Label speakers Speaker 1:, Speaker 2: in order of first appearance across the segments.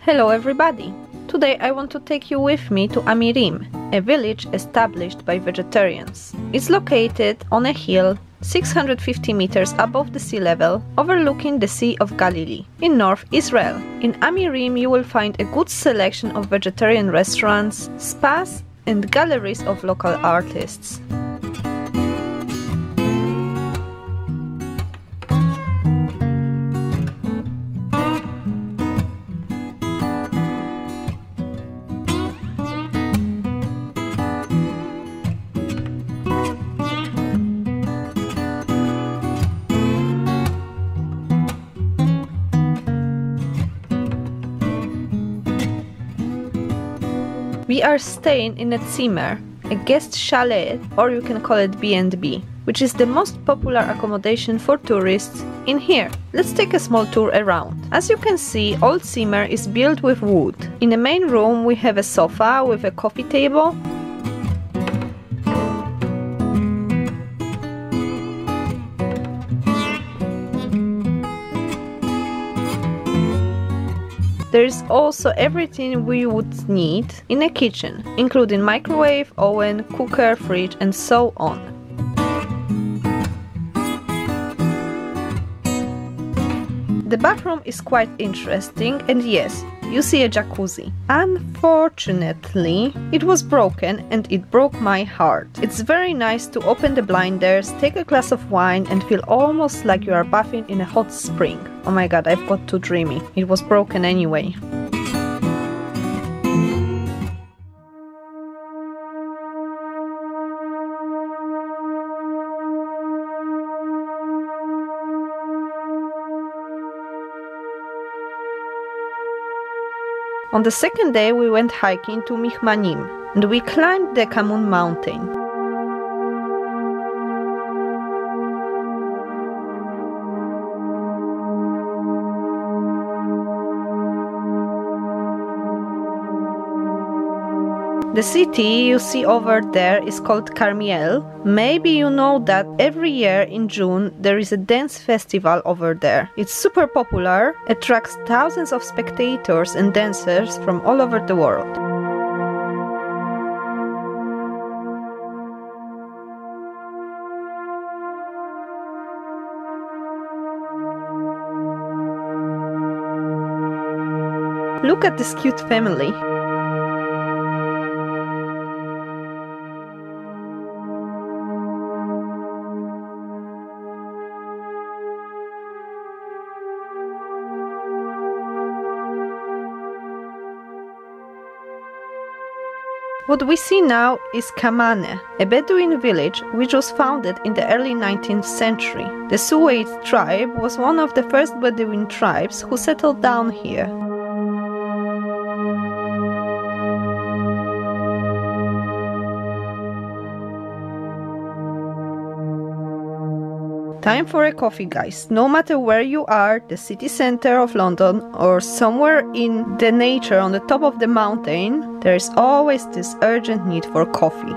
Speaker 1: Hello everybody! Today I want to take you with me to Amirim, a village established by vegetarians. It's located on a hill 650 meters above the sea level, overlooking the Sea of Galilee, in North Israel. In Amirim you will find a good selection of vegetarian restaurants, spas and galleries of local artists. We are staying in a צימר, a guest chalet, or you can call it B&B, which is the most popular accommodation for tourists in here. Let's take a small tour around. As you can see, old צימר is built with wood. In the main room we have a sofa with a coffee table. There is also everything we would need in a kitchen, including microwave, oven, cooker, fridge and so on. The bathroom is quite interesting and yes, you see a jacuzzi. Unfortunately, it was broken and it broke my heart. It's very nice to open the blinders, take a glass of wine and feel almost like you are bathing in a hot spring. Oh my god, I've got too dreamy. It was broken anyway. On the second day we went hiking to Michmanim and we climbed the Kamun mountain. The city you see over there is called Karmiel. Maybe you know that every year in June there is a dance festival over there. It's super popular, attracts thousands of spectators and dancers from all over the world. Look at this cute family. What we see now is Kammaneh, a Bedouin village which was founded in the early 19th century. The Suwait tribe was one of the first Bedouin tribes who settled down here. Time for a coffee, guys. No matter where you are, the city center of London or somewhere in the nature on the top of the mountain, there is always this urgent need for coffee.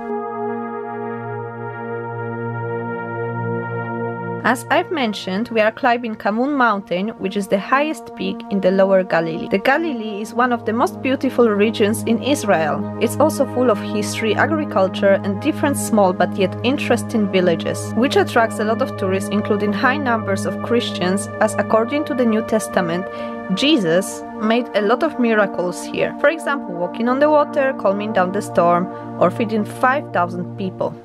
Speaker 1: As I've mentioned, we are climbing Kamun mountain, which is the highest peak in the Lower Galilee. The Galilee is one of the most beautiful regions in Israel. It's also full of history, agriculture and different small but yet interesting villages, which attracts a lot of tourists, including high numbers of Christians, as according to the New Testament, Jesus made a lot of miracles here. For example, walking on the water, calming down the storm, or feeding 5,000 people.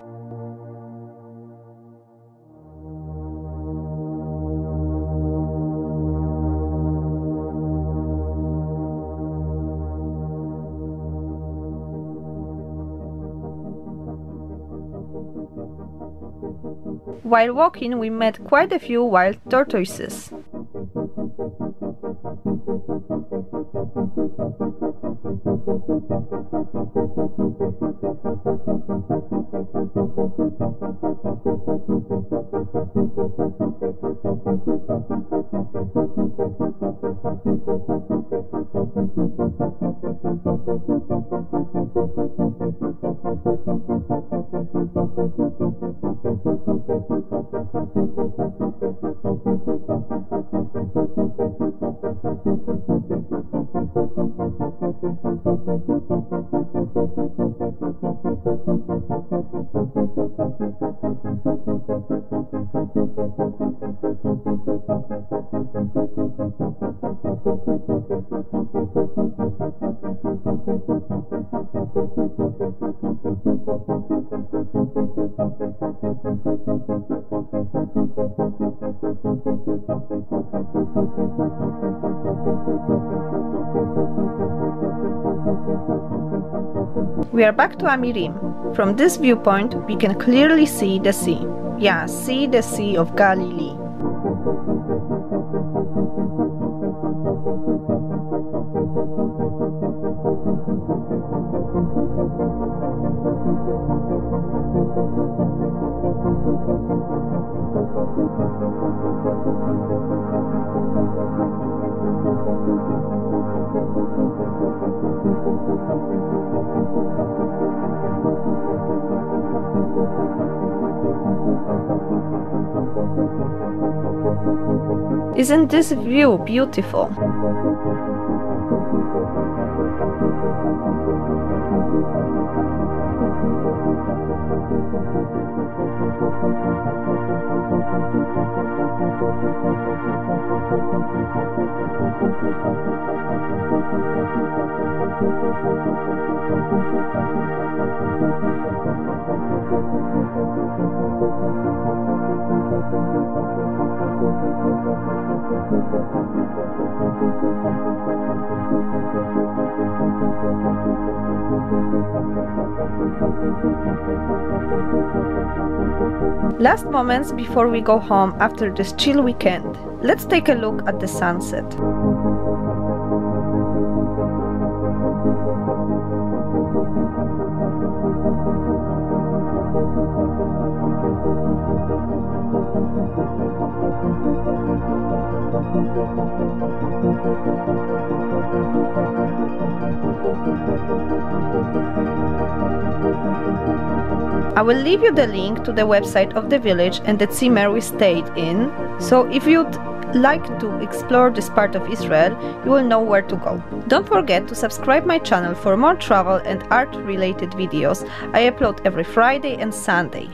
Speaker 1: While walking, we met quite a few wild tortoises. We are back to Amirim. From this viewpoint, we can clearly see the sea. Yeah, see the Sea of Galilee. Isn't this view beautiful? Last moments before we go home after this chill weekend. Let's take a look at the sunset. I will leave you the link to the website of the village and the צימר we stayed in, so if you'd like to explore this part of Israel, you will know where to go. Don't forget to subscribe my channel for more travel and art related videos. I upload every Friday and Sunday.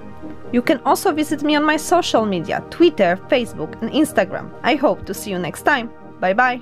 Speaker 1: You can also visit me on my social media, Twitter, Facebook and Instagram. I hope to see you next time. Bye bye!